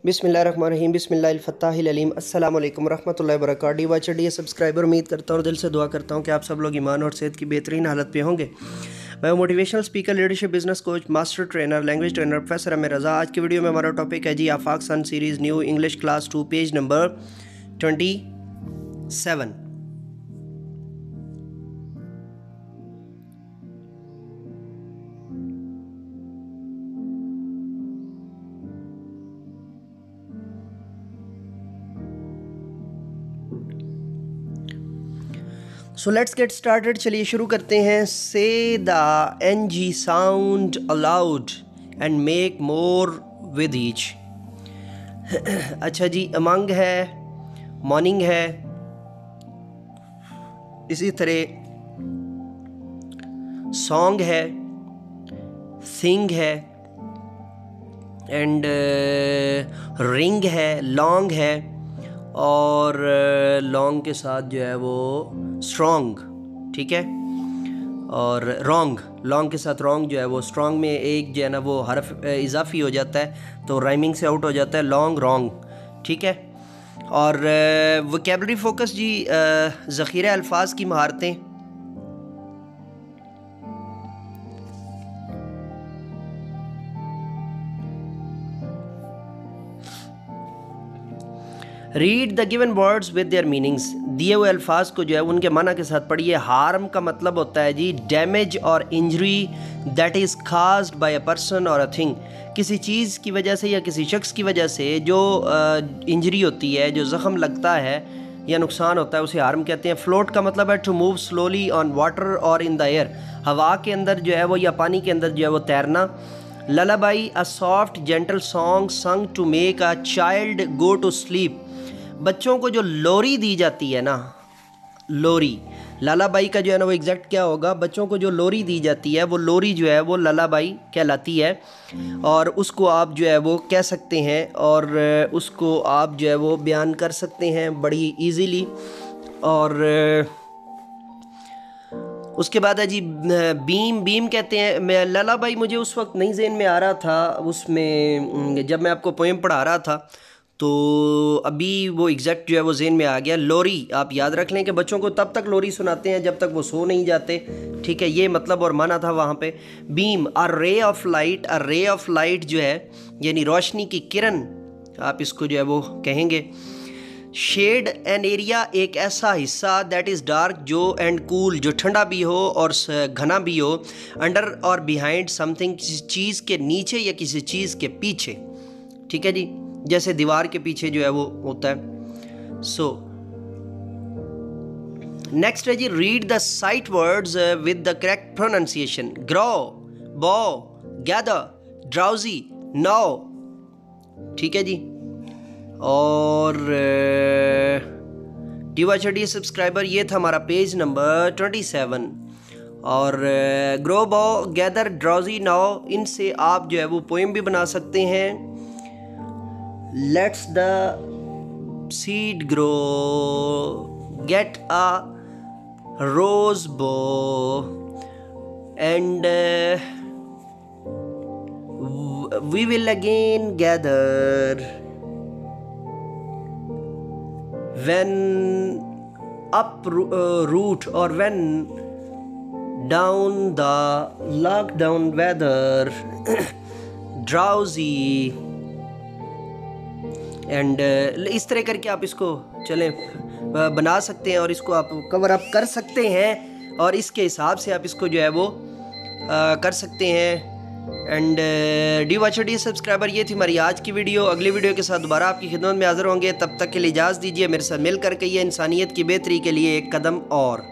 बिस्मिल्लाहिर्रहमानिर्रहीम बिस्मिल्लाहिल-फत्ताहिल-अलीम अस्सलाम वालेकुम रहमतुल्लाहि व बरकातहू। वाचडी सब्सक्राइबर, उम्मीद करता हूँ, दिल से दुआ करता हूँ कि आप सब लोग ईमान और सेहत की बेहतरीन हालत पे होंगे। मैं motivational speaker, leadership, business coach, master trainer, language trainer professor Amir Raza. आज की वीडियो में हमारा टॉपिक है जी Afaq sun series new English class 2 page number 27। So let's get started. चलिए शुरू करते हैं। Say the NG sound aloud and make more with each. अच्छा जी, अमंग है, मॉर्निंग है, इसी तरह सॉन्ग है, सिंग है, एंड रिंग है, लॉन्ग है, और लॉन्ग के साथ जो है वो स्ट्रॉन्ग, ठीक है, और रॉन्ग, लॉन्ग के साथ रॉन्ग जो है वो स्ट्रॉन्ग में एक जो है ना वो हर्फ इजाफी हो जाता है तो राइमिंग से आउट हो जाता है, लॉन्ग रॉन्ग, ठीक है। और वोकैबुलरी फोकस जी, ज़ख़ीरे अल्फाज की महारतें, read the given words with their meanings. दिए हुए अल्फाज को जो है उनके माना के साथ पढ़िए। हार्म का मतलब होता है जी डैमेज और injury that is caused by a person और अ थिंग। किसी चीज़ की वजह से या किसी शख्स की वजह से जो इंजरी होती है, जो ज़ख़म लगता है या नुकसान होता है, उसे हार्म कहते हैं। फ्लोट का मतलब है to move slowly on water और इन द एयर। हवा के अंदर जो है वो या पानी के अंदर जो है वो तैरना। Lullaby a soft gentle song sung to make a child go to sleep. बच्चों को जो लोरी दी जाती है ना, लोरी, लालाबाई का जो है ना वो एग्जैक्ट क्या होगा, बच्चों को जो लोरी दी जाती है वो लोरी जो है वो लालाबाई कहलाती है। और उसको आप जो है वो कह सकते हैं और उसको आप जो है वो बयान कर सकते हैं बड़ी इजीली। और उसके बाद है जी बीम, बीम कहते हैं। मैं लालाबाई मुझे उस वक्त नहीं ज़हन में आ रहा था उसमें जब मैं आपको पोएम पढ़ा रहा था, तो अभी वो एग्जैक्ट जो है वो ज़हन में आ गया। लोरी आप याद रख लें कि बच्चों को तब तक लोरी सुनाते हैं जब तक वो सो नहीं जाते, ठीक है, ये मतलब और माना था वहाँ पे। Beam a ray of light, a ray of light जो है यानी रोशनी की किरण, आप इसको जो है वो कहेंगे। शेड एन एरिया, एक ऐसा हिस्सा दैट इज़ डार्क जो एंड कूल, जो ठंडा भी हो और घना भी हो। अंडर और बिहाइंड समथिंग, किसी चीज़ के नीचे या किसी चीज़ के पीछे, ठीक है जी, जैसे दीवार के पीछे जो है वो होता है। सो नेक्स्ट है जी read the sight words with the correct pronunciation. Grow, bow, gather, drowsy, know, ठीक है जी। और DYCD सब्सक्राइबर, ये था हमारा पेज नंबर 27। और grow, bow, gather, drowsy, no, इनसे आप जो है वो पोएम भी बना सकते हैं। Let's the seed grow, get a rose bow, and we will again gather when up root or when down the lockdown weather drowsy and इस तरह करके आप इसको चलें बना सकते हैं और इसको आप कवर अप कर सकते हैं और इसके हिसाब से आप इसको जो है वो कर सकते हैं। एंड DYCD सब्सक्राइबर, ये थी हमारी आज की वीडियो। अगली वीडियो के साथ दोबारा आपकी खिदमत में हाजिर होंगे। तब तक के लिए इजाज़त दीजिए। मेरे साथ मिलकर के ये इंसानियत की बेहतरी के लिए एक कदम और।